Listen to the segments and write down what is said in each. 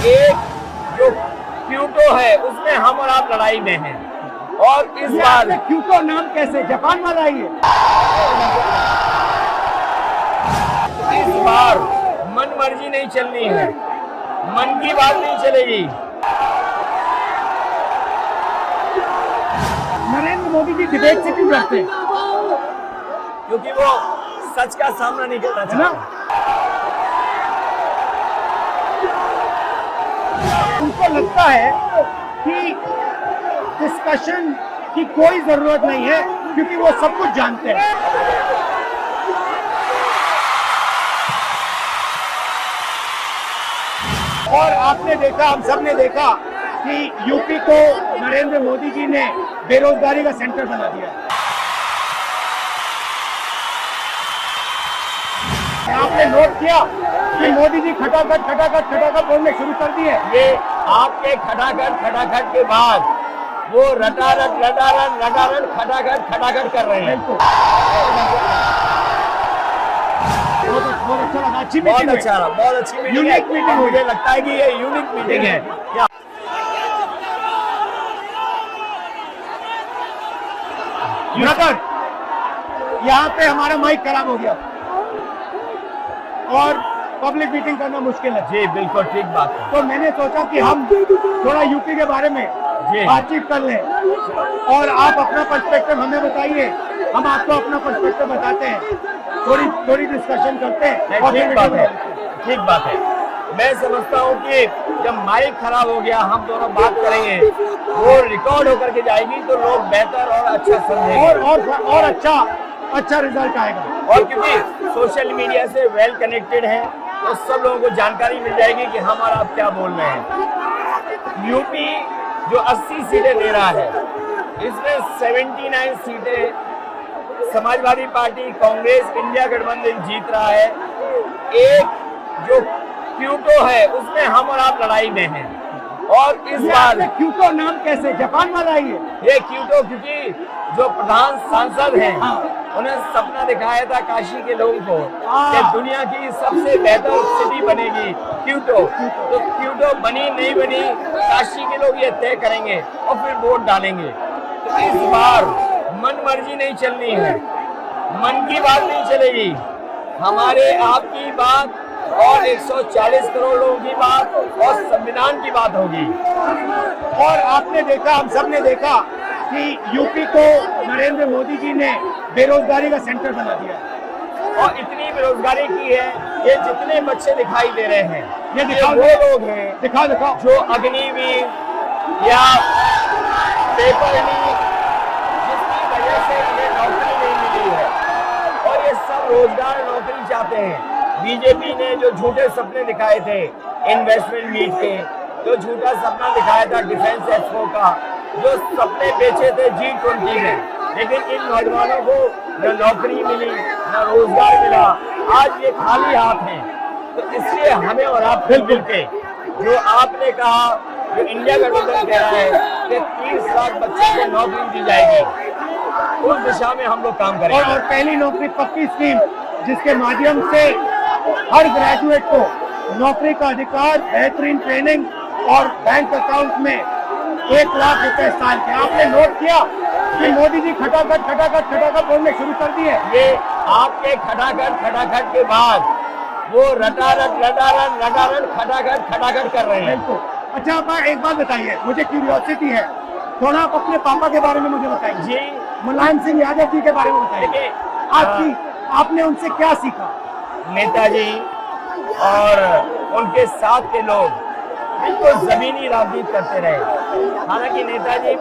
एक जो क्यूटो है उसमें हम और आप लड़ाई में हैं। और इस बार क्यूटो नाम कैसे जापान वाला ही है? इस बार मन मर्जी नहीं चलनी है, मन की बात नहीं चलेगी। नरेंद्र मोदी जी डिबेट से क्यों डरते हैं? क्योंकि वो सच का सामना नहीं करना चाहते। उनको लगता है कि डिस्कशन की कोई जरूरत नहीं है क्योंकि वो सब कुछ जानते हैं। और आपने देखा, हम सब ने देखा कि यूपी को नरेंद्र मोदी जी ने बेरोजगारी का सेंटर बना दिया। आपने नोट किया कि मोदी जी खटाखट बोलने शुरू कर दिए। ये आपके खटाखट के बाद वो रटारट खटाखट कर रहे हैं। बहुत अच्छा लगा, अच्छी बहुत मीटिंग अच्छा, बहुत अच्छी मीटिंग है। Unique meeting. मुझे लगता है कि ये यूनिक मीटिंग है। क्या ब्रदर, यहाँ पे हमारा माइक खराब हो गया और पब्लिक मीटिंग करना मुश्किल है। जी बिल्कुल ठीक बात है। तो मैंने सोचा कि हम थोड़ा यूपी के बारे में बातचीत कर लें और आप अपना पर्सपेक्टिव हमें बताइए, हम आपको अपना पर्सपेक्टिव बताते हैं, थोड़ी डिस्कशन करते हैं। और ठीक बात है। मैं समझता हूँ कि जब माइक खराब हो गया हम दोनों बात करेंगे, वो रिकॉर्ड होकर के जाएगी तो लोग बेहतर और अच्छा समझेंगे और अच्छा रिजल्ट आएगा। और क्योंकि सोशल मीडिया से वेल कनेक्टेड है तो सब लोगों को जानकारी मिल जाएगी कि हम और आप क्या बोल रहे हैं। यूपी जो 80 सीटें ले रहा है, इसमें 79 सीटें समाजवादी पार्टी, कांग्रेस, इंडिया गठबंधन जीत रहा है। एक जो क्यूटो है उसमें हम और आप लड़ाई में हैं। और इस बार क्यूटो नाम कैसे जापान वाला ही है? ये क्यूटो क्योंकि जो प्रधान सांसद हैं उन्हें सपना दिखाया था काशी के लोगों को कि दुनिया की सबसे बेहतर सिटी बनेगी क्यूटो। तो क्यूटो बनी नहीं बनी काशी के लोग ये तय करेंगे और फिर वोट डालेंगे। तो इस बार मन मर्जी नहीं चलनी है, मन की बात नहीं चलेगी, हमारे आपकी बात और 140 करोड़ लोगों की बात और संविधान की बात होगी। और आपने देखा, हम सब ने देखा कि यूपी को नरेंद्र मोदी जी ने बेरोजगारी का सेंटर बना दिया। और इतनी बेरोजगारी की है, ये जितने बच्चे दिखाई दे रहे हैं ये वो लोग हैं दिखाओ जो अग्निवीर या पेपर लीक जिसकी वजह से इन्हें नौकरी नहीं मिली है और ये सब रोजगार नौकरी चाहते हैं। बीजेपी ने जो झूठे सपने दिखाए थे इन्वेस्टमेंट मीट के, जो झूठा सपना दिखाया था डिफेंस एक्सपो का, जो सपने बेचे थे G20 में, लेकिन इन नौजवानों को न नौकरी मिली न रोजगार मिला, आज ये खाली हाथ हैं। तो इसलिए हमें और आप मिलजुल के जो आपने कहा, जो इंडिया गठबंधन कह रहा है कि 30 लाख बच्चों को नौकरी दी जाएगी, उस दिशा में हम लोग काम करेंगे। और पहली नौकरी पक्की स्कीम जिसके माध्यम से हर ग्रेजुएट को नौकरी का अधिकार, बेहतरीन ट्रेनिंग और बैंक अकाउंट में 1 लाख रुपए साल के। आपने नोट किया कि मोदी जी खटाखट बोलने शुरू कर दिए। ये आपके खटाखट के बाद वो रटारट खटाखट कर रहे हैं। अच्छा, आप एक बात बताइए, मुझे क्यूरियोसिटी है, थोड़ा आप अपने पापा के बारे में मुझे बताइए जी। मुलायम सिंह यादव जी के बारे में बताइए। आपने उनसे क्या सीखा? नेताजी और उनके साथ के लोग बिल्कुल जमीनी राजनीति करते रहे। हालांकि नेताजी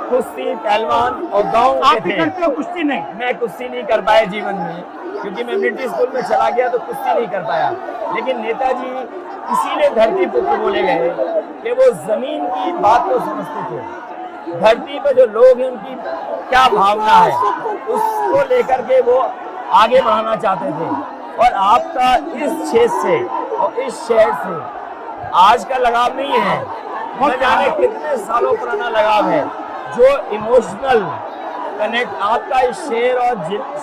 कुश्ती, पहलवान और गांव के थे। करते हो कुश्ती? नहीं, मैं कुश्ती नहीं कर पाया जीवन में, क्योंकि मैं मिलिट्री स्कूल में चला गया तो कुश्ती नहीं कर पाया। लेकिन नेताजी इसीलिए धरती पुत्र बोले गए कि वो जमीन की बात को समझते थे। धरती पर जो लोग हैं उनकी क्या भावना है उसको लेकर के वो आगे बढ़ाना चाहते थे। और आपका इस क्षेत्र से और इस शहर से आज का लगाव नहीं है, न जाने कितने सालों पुराना लगाव है। जो इमोशनल कनेक्ट आपका इस शहर और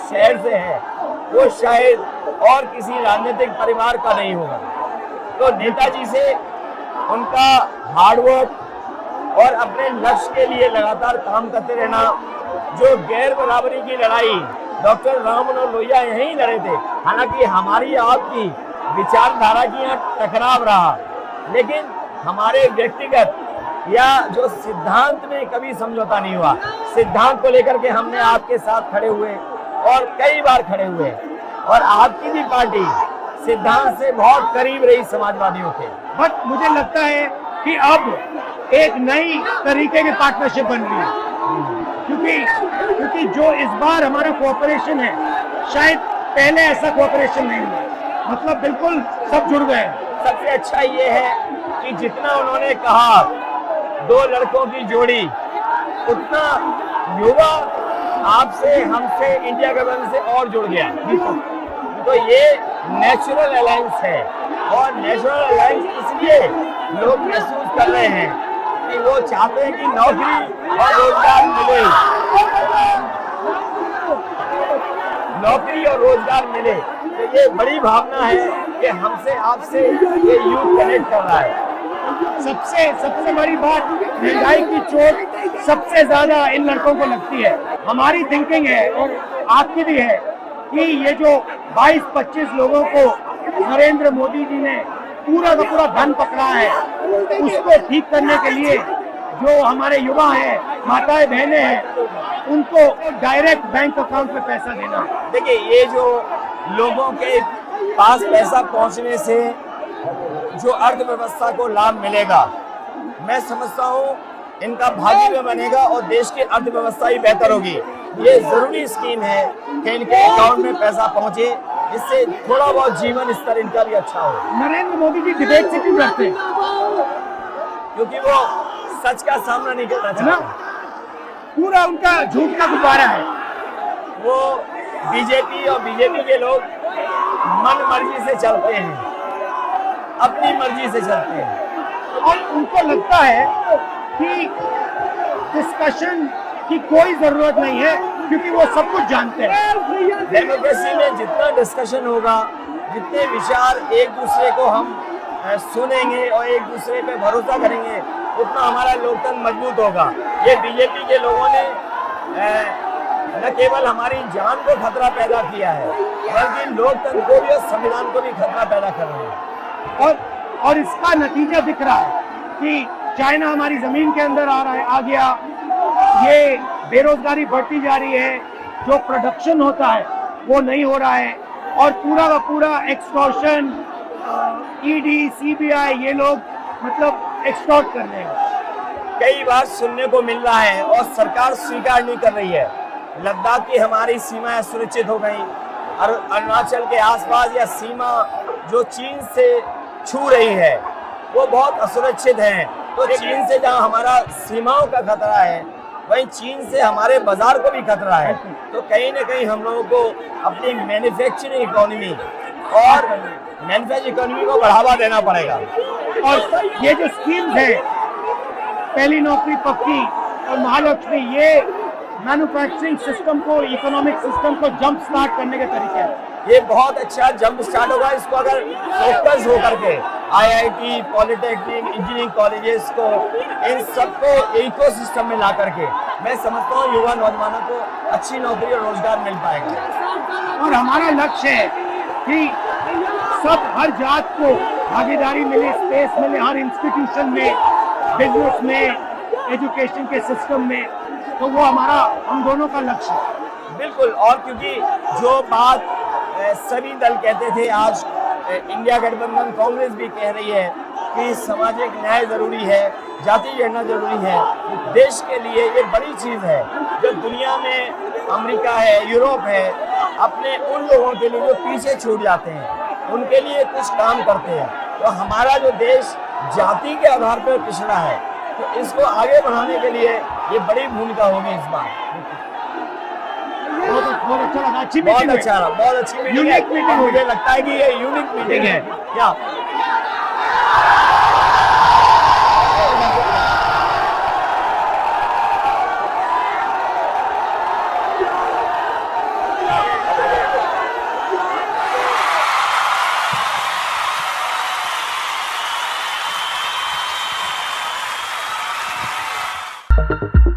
शहर से है वो शायद और किसी राजनीतिक परिवार का नहीं होगा। तो नेताजी से उनका हार्डवर्क और अपने लक्ष्य के लिए लगातार काम करते रहना। जो गैर बराबरी की लड़ाई डॉक्टर राम मनोहर लोहिया यहीं लड़े थे, हालांकि हमारी आपकी विचारधारा की यहाँ टकराव रहा, लेकिन हमारे व्यक्तिगत या जो सिद्धांत में कभी समझौता नहीं हुआ। सिद्धांत को लेकर के हमने आपके साथ खड़े हुए और कई बार खड़े हुए, और आपकी भी पार्टी सिद्धांत से बहुत करीब रही समाजवादियों के। बट मुझे लगता है कि अब एक नई तरीके की पार्टनरशिप बन रही है, क्योंकि जो इस बार हमारा कोऑपरेशन है, शायद पहले ऐसा कोऑपरेशन नहीं हुआ। मतलब बिल्कुल सब जुड़ गए। सबसे अच्छा ये है कि जितना उन्होंने कहा 2 लड़कों की जोड़ी, उतना युवा आपसे, हमसे, इंडिया गठबंधन से और जुड़ गया। तो ये नेचुरल अलायंस है, और नेचुरल अलायंस इसलिए लोग महसूस कर रहे हैं कि वो चाहते हैं कि नौकरी और रोजगार मिले, नौकरी और रोजगार मिले। तो ये बड़ी भावना है कि हमसे आपसे ये यूथ कनेक्ट कर रहा है। सबसे बड़ी बात, महंगाई की चोट सबसे ज्यादा इन लड़कों को लगती है। हमारी थिंकिंग है और आपकी भी है कि ये जो 22-25 लोगों को नरेंद्र मोदी जी ने पूरा का पूरा धन पकड़ा है, उसको ठीक करने के लिए जो हमारे युवा हैं, माताएं बहनें हैं, उनको डायरेक्ट बैंक अकाउंट में पैसा देना। देखिए, ये जो लोगों के पास पैसा पहुंचने से जो अर्थव्यवस्था को लाभ मिलेगा, मैं समझता हूँ इनका भाग्य भी बनेगा और देश की अर्थव्यवस्था ही बेहतर होगी। ये जरूरी स्कीम है कि इनके अकाउंट में पैसा पहुंचे, जिससे थोड़ा बहुत जीवन स्तर इनका भी अच्छा हो। नरेंद्र मोदी जी डिबेट से क्यों डरते हैं? क्योंकि वो सच का सामना नहीं करना चाहते। पूरा उनका झूठ का गुब्बारा है। वो बीजेपी और बीजेपी के लोग मन मर्जी से चलते हैं, अपनी मर्जी से चलते हैं, और उनको लगता है कि डिस्कशन की कोई जरूरत नहीं है, क्योंकि वो सब कुछ जानते हैं। डेमोक्रेसी में जितना डिस्कशन होगा, जितने विचार एक दूसरे को हम सुनेंगे और एक दूसरे पे भरोसा करेंगे, उतना हमारा लोकतंत्र मजबूत होगा। ये बीजेपी के लोगों ने न केवल हमारी जान को खतरा पैदा किया है, बल्कि लोकतंत्र को भी और संविधान को भी खतरा पैदा कर रहे हैं। और इसका नतीजा दिख रहा है कि चाइना हमारी जमीन के अंदर आ गया, ये बेरोजगारी बढ़ती जा रही है, जो प्रोडक्शन होता है वो नहीं हो रहा है, और पूरा का पूरा एक्सटॉर्शन, ईडी, सीबीआई, ये लोग मतलब एक्सटॉर्ट कर रहे हैं। कई बार सुनने को मिल रहा है और सरकार स्वीकार नहीं कर रही है, लद्दाख की हमारी सीमाएं सुरक्षित हो गई, और अरुणाचल के आसपास या सीमा जो चीन से छू रही है वो बहुत असुरक्षित है। तो चीन से जहां हमारा सीमाओं का खतरा है, वहीं चीन से हमारे बाजार को भी खतरा है। तो कहीं ना कहीं हम लोगों को अपनी मैन्युफैक्चरिंग इकोनॉमी और मैन्युफैक्चरिंग इकोनॉमी को बढ़ावा देना पड़ेगा। और ये जो स्कीम्स है, पहली नौकरी पक्की और महालक्ष्मी, ये मैन्युफैक्चरिंग सिस्टम को, इकोनॉमिक सिस्टम को जंप स्टार्ट करने के तरीके हैं। ये बहुत अच्छा जंप स्टार्ट होगा। इसको अगर फोकस होकर के आईआईटी, पॉलिटेक्निक, इंजीनियरिंग कॉलेजेस को, इन सबको इकोसिस्टम में ला करके, मैं समझता हूँ युवा नौजवानों को अच्छी नौकरी और रोजगार मिल पाएगा। और हमारा लक्ष्य है कि सब, हर जात को भागीदारी मिले, स्पेस मिले, हर इंस्टीट्यूशन में, बिजनेस में, एजुकेशन के सिस्टम में। तो वो हमारा, हम दोनों का लक्ष्य है। बिल्कुल। और क्योंकि जो बात सभी दल कहते थे, आज इंडिया गठबंधन कांग्रेस भी कह रही है कि सामाजिक न्याय जरूरी है, जाति गणना जरूरी है। देश के लिए ये बड़ी चीज है। जो दुनिया में अमेरिका है, यूरोप है, अपने उन लोगों के लिए जो पीछे छूट जाते हैं, उनके लिए कुछ काम करते हैं। तो हमारा जो देश जाति के आधार पर पिछड़ा है, तो इसको आगे बढ़ाने के लिए ये बड़ी भूमिका होगी इस बार। बहुत अच्छा लगा, अच्छी बहुत मीटिंग अच्छा रहा, बहुत अच्छी मीटिंग है। मुझे लगता है कि ये यूनिक मीटिंग है। क्या है।